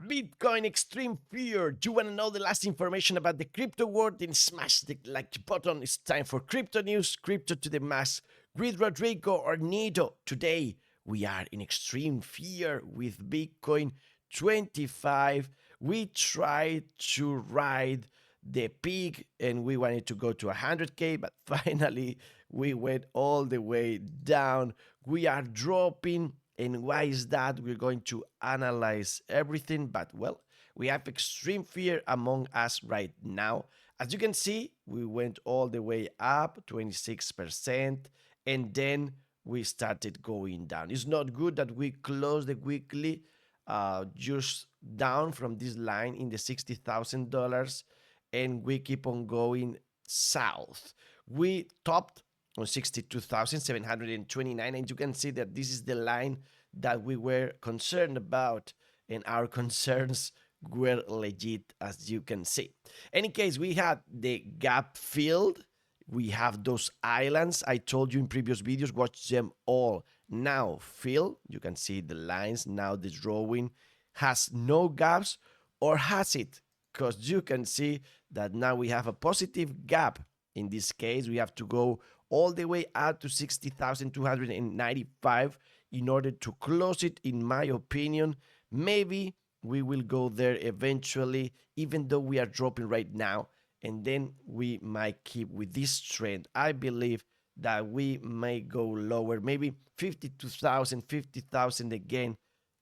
Bitcoin extreme fear. Do you want to know the last information about the crypto world? Then smash the like button. It's time for crypto news, crypto to the mass. With Rodrigo or Nido. Today we are in extreme fear with Bitcoin 25. We tried to ride the peak and we wanted to go to 100k, but finally we went all the way down. We are dropping. And why is that? We're going to analyze everything, but well, we have extreme fear among us right now. As you can see, we went all the way up 26%, and then we started going down. It's not good that we close the weekly just down from this line in the $60,000 and we keep on going south. We topped on 62,729, and you can see that this is the line that we were concerned about, and our concerns were legit, as you can see. Any case, we had the gap filled. We have those islands I told you in previous videos, watch them all now fill. You can see the lines. Now the drawing has no gaps, or has it? Because you can see that now we have a positive gap. In this case, we have to go all the way out to 60,295 in order to close it, in my opinion. Maybe we will go there eventually, even though we are dropping right now, and then we might keep with this trend. I believe that we may go lower, maybe 52,000, 50,000 again.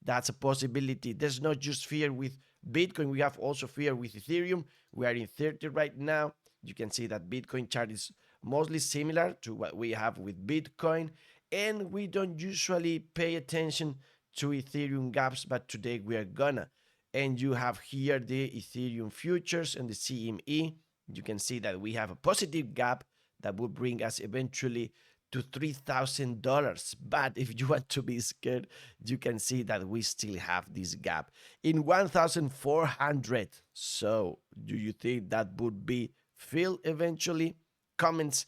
That's a possibility. There's not just fear with Bitcoin, we have also fear with Ethereum. We are in 30 right now. You can see that Bitcoin chart is mostly similar to what we have with Bitcoin, and we don't usually pay attention to Ethereum gaps, but today we are gonna. And you have here the Ethereum futures and the CME. You can see that we have a positive gap that will bring us eventually to $3,000. But if you want to be scared, you can see that we still have this gap in 1,400. So do you think that would be filled eventually? Comments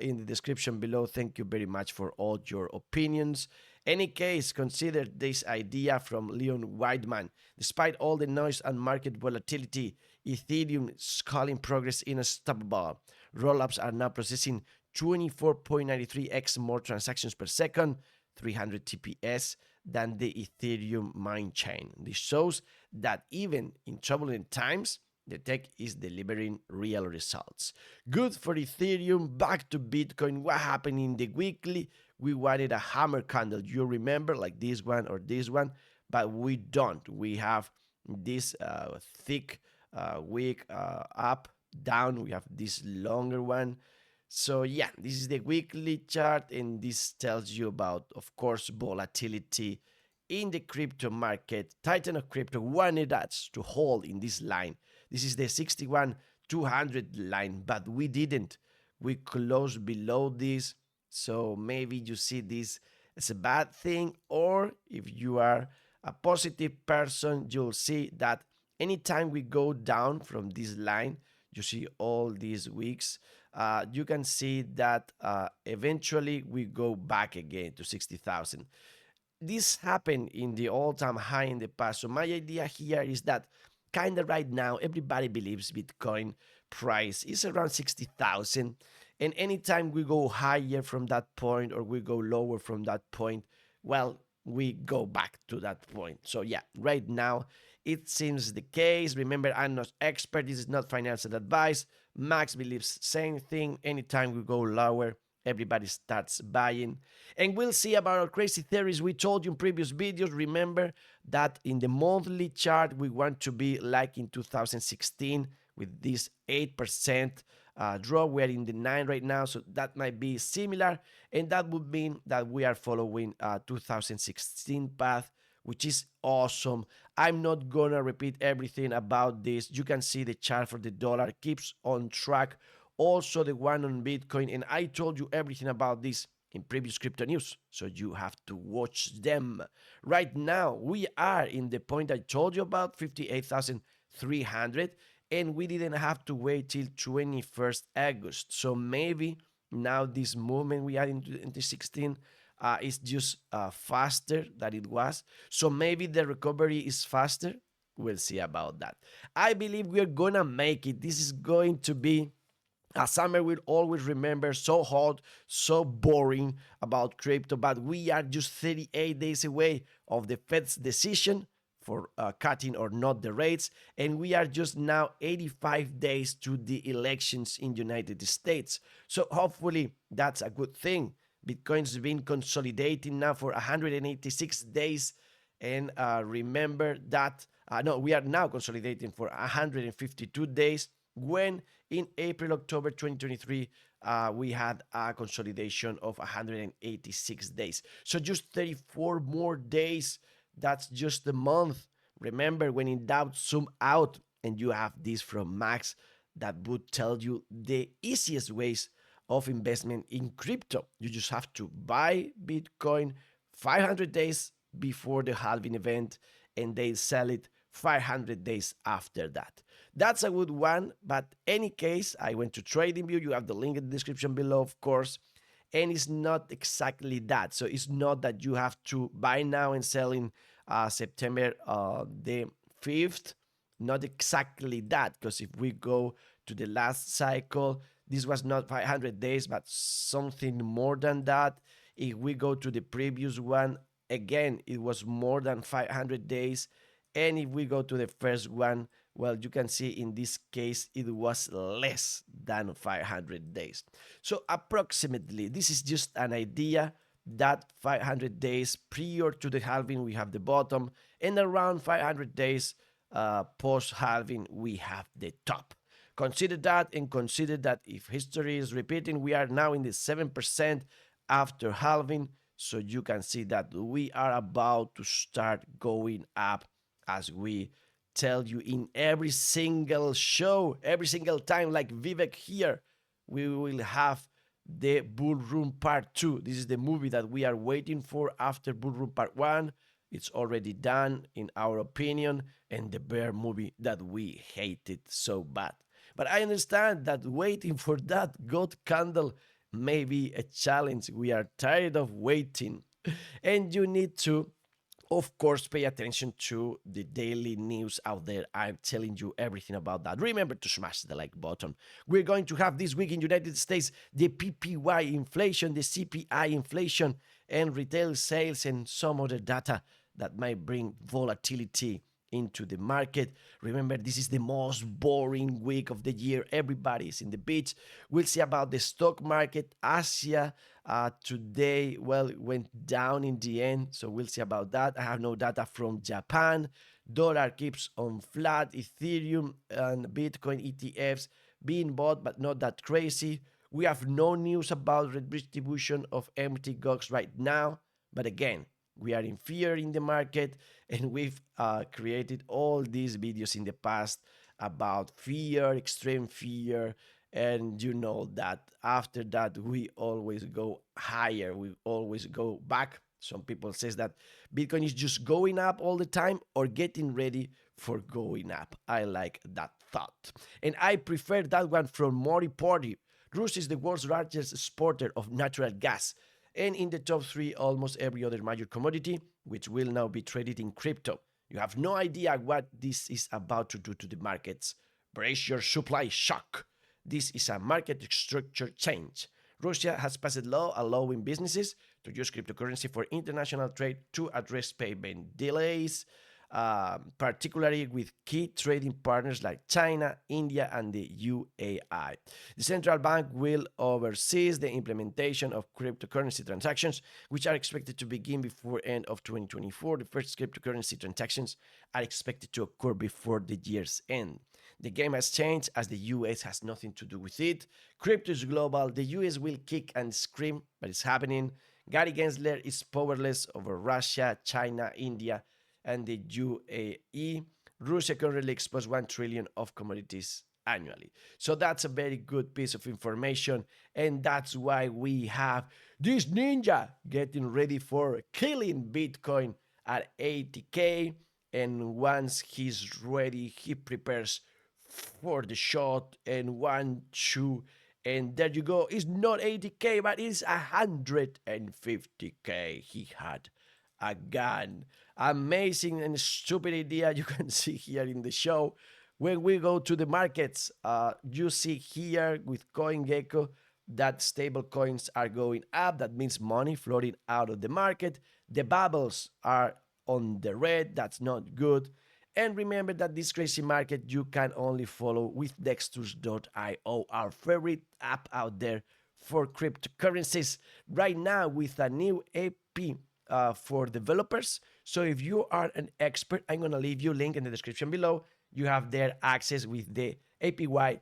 in the description below. Thank you very much for all your opinions. Any case, consider this idea from Leon Weidman. Despite all the noise and market volatility, Ethereum scaling progress unstoppable. Rollups are now processing 24.93x more transactions per second, 300 TPS, than the Ethereum mine chain. This shows that even in turbulent times, the tech is delivering real results. Good for Ethereum. Back to Bitcoin. What happened in the weekly? We wanted a hammer candle. You remember, like this one or this one, but we don't. We have this thick wick up, down. We have this longer one. So yeah, this is the weekly chart, and this tells you about, of course, volatility in the crypto market. Titan of Crypto wanted us to hold in this line. This is the 61,200 line, but we didn't. We closed below this. So maybe you see this as a bad thing, or if you are a positive person, you'll see that anytime we go down from this line, you see all these weeks, you can see that eventually we go back again to 60,000. This happened in the all-time high in the past. So my idea here is that kind of right now, everybody believes Bitcoin price is around 60,000. And anytime we go higher from that point or we go lower from that point, well, we go back to that point. So yeah, right now, it seems the case. Remember, I'm not expert. This is not financial advice. Max believes same thing. Anytime we go lower, everybody starts buying. And we'll see about our crazy theories we told you in previous videos. Remember that in the monthly chart, we want to be like in 2016 with this 8% drop. We're in the 9 right now, so that might be similar. And that would mean that we are following a 2016 path, which is awesome. I'm not gonna repeat everything about this. You can see the chart for the dollar keeps on track. Also the one on Bitcoin, and I told you everything about this in previous crypto news, so you have to watch them. Right now, we are in the point I told you about, 58,300, and we didn't have to wait till 21st August. So maybe now this movement we had in 2016 is just faster than it was. So maybe the recovery is faster. We'll see about that. I believe we're gonna make it. This is going to be a summer we'll always remember, so hot, so boring about crypto, but we are just 38 days away of the Fed's decision for cutting or not the rates, and we are just now 85 days to the elections in the United States. So hopefully that's a good thing. Bitcoin's been consolidating now for 186 days, and remember that no, we are now consolidating for 152 days when in April, October 2023, we had a consolidation of 186 days. So just 34 more days. That's just a month. Remember, when in doubt, zoom out. And you have this from Max that would tell you the easiest ways of investment in crypto. You just have to buy Bitcoin 500 days before the halving event, and they sell it 500 days after that. That's a good one, but any case, I went to TradingView. You have the link in the description below, of course, and it's not exactly that. So it's not that you have to buy now and sell in September the 5th. Not exactly that, because if we go to the last cycle, this was not 500 days, but something more than that. If we go to the previous one, again, it was more than 500 days. And if we go to the first one, well, you can see in this case, it was less than 500 days. So approximately, this is just an idea that 500 days prior to the halving, we have the bottom, and around 500 days post halving, we have the top. Consider that, and consider that if history is repeating, we are now in the 7% after halving. So you can see that we are about to start going up, as we tell you in every single show, every single time, like Vivek here. We will have the Bull Room Part 2. This is the movie that we are waiting for after Bull Room Part 1. It's already done, in our opinion, and the bear movie that we hated so bad. But I understand that waiting for that God candle may be a challenge. We are tired of waiting. And you need to, of course, pay attention to the daily news out there. I'm telling you everything about that. Remember to smash the like button. We're going to have this week in United States the PPY inflation, the CPI inflation, and retail sales, and some other data that might bring volatility into the market. Remember, this is the most boring week of the year. Everybody's in the beach. We'll see about the stock market. Asia today, well, went down in the end, so we'll see about that. I have no data from Japan. Dollar keeps on flat. Ethereum and Bitcoin ETFs being bought, but not that crazy. We have no news about redistribution of empty GOX right now, but again, we are in fear in the market, and we've created all these videos in the past about fear, extreme fear, and you know that after that we always go higher, we always go back. Some people says that Bitcoin is just going up all the time or getting ready for going up. I like that thought, and I prefer that one from Mori Party. Russia is the world's largest exporter of natural gas, and in the top 3 almost every other major commodity, which will now be traded in crypto. You have no idea what this is about to do to the markets. Brace your supply shock. This is a market structure change. Russia has passed a law allowing businesses to use cryptocurrency for international trade to address payment delays, particularly with key trading partners like China, India, and the UAE. The central bank will oversee the implementation of cryptocurrency transactions, which are expected to begin before end of 2024. The first cryptocurrency transactions are expected to occur before the year's end. The game has changed, as the US has nothing to do with it. Crypto is global. The US will kick and scream, but it's happening. Gary Gensler is powerless over Russia, China, India, and the UAE. Russia currently exports 1 trillion of commodities annually. So that's a very good piece of information, and that's why we have this ninja getting ready for killing Bitcoin at 80K, and once he's ready, he prepares for the shot, and 1, 2, and there you go. It's not 80K, but it's 150K. He had a gun. amazing and stupid idea you can see here in the show. When we go to the markets, you see here with CoinGecko that stable coins are going up. That means money floating out of the market. The bubbles are on the red. That's not good. And remember that this crazy market you can only follow with Dextools.io, our favorite app out there for cryptocurrencies. Right now, with a new API for developers. So if you are an expert, I'm going to leave you a link in the description below. You have there access with the API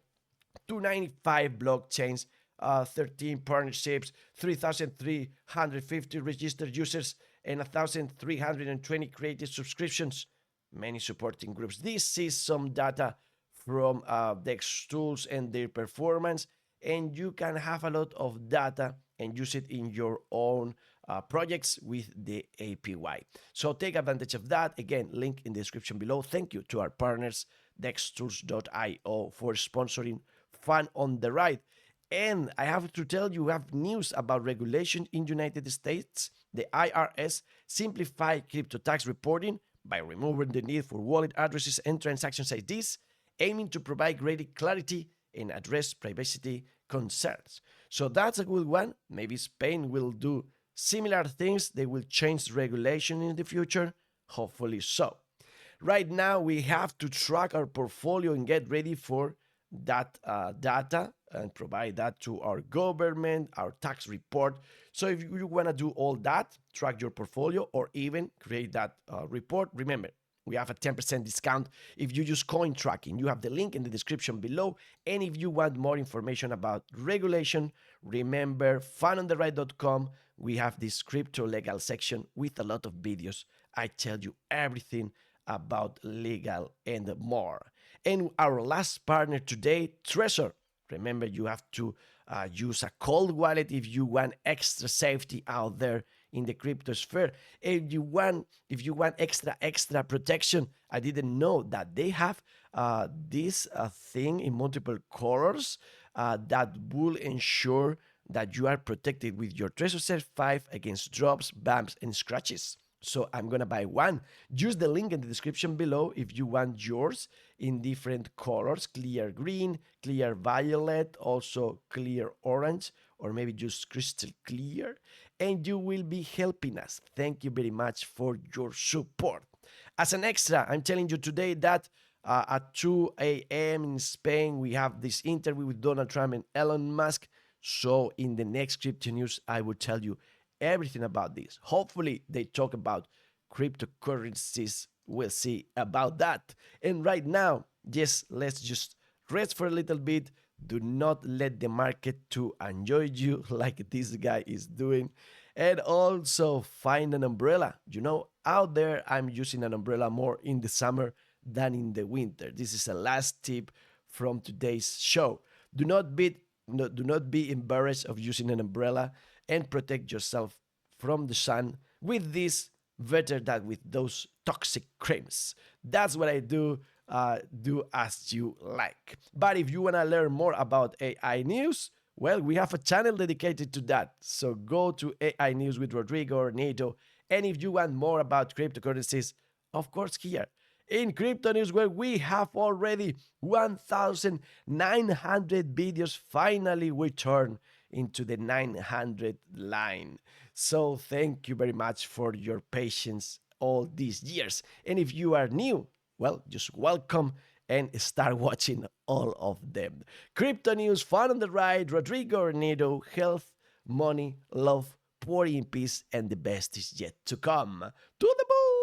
295 blockchains, 13 partnerships, 3,350 registered users, and 1,320 created subscriptions, many supporting groups. This is some data from Dextools and their performance, and you can have a lot of data and use it in your own projects with the API. So take advantage of that. Again, link in the description below. Thank you to our partners, Dextools.io, for sponsoring Fun on the Ride. And I have to tell you, we have news about regulation in United States. The IRS simplified crypto tax reporting by removing the need for wallet addresses and transaction IDs, aiming to provide greater clarity and address privacy concerns. So that's a good one. Maybe Spain will do similar things. They will change regulation in the future. Hopefully so. Right now, we have to track our portfolio and get ready for that data and provide that to our government, our tax report. So if you want to do all that, track your portfolio or even create that report, remember, we have a 10% discount if you use coin tracking. You have the link in the description below. And if you want more information about regulation, remember funontheright.com. We have this crypto legal section with a lot of videos. I tell you everything about legal and more. And our last partner today, Trezor. Remember, you have to use a cold wallet if you want extra safety out there in the crypto sphere. If you want extra protection, I didn't know that they have this thing in multiple colors that will ensure that you are protected with your Trezor Set 5 against drops, bumps, and scratches. So I'm gonna buy one. Use the link in the description below if you want yours in different colors: clear green, clear violet, also clear orange, or maybe just crystal clear. And you will be helping us. Thank you very much for your support. As an extra, I'm telling you today that at 2 a.m. in Spain, we have this interview with Donald Trump and Elon Musk. So in the next Crypto News, I will tell you everything about this. Hopefully, they talk about cryptocurrencies. We'll see about that. And right now, yes, let's just rest for a little bit. Do not let the market to enjoy you like this guy is doing. And also find an umbrella. You know, out there, I'm using an umbrella more in the summer than in the winter. This is a last tip from today's show. Do not be embarrassed of using an umbrella and protect yourself from the sun with this better than with those toxic creams. That's what I do. Do as you like. But if you want to learn more about AI news, well, we have a channel dedicated to that. So go to AI News with Rodrigo or Nato. And if you want more about cryptocurrencies, of course, here in Crypto News, where we have already 1,900 videos, finally we turn into the 900 line. So thank you very much for your patience all these years. And if you are new, well, just welcome and start watching all of them. Crypto News, Fun on the Ride, Rodrigo Ornedo, health, money, love, poor in peace, and the best is yet to come. To the moon!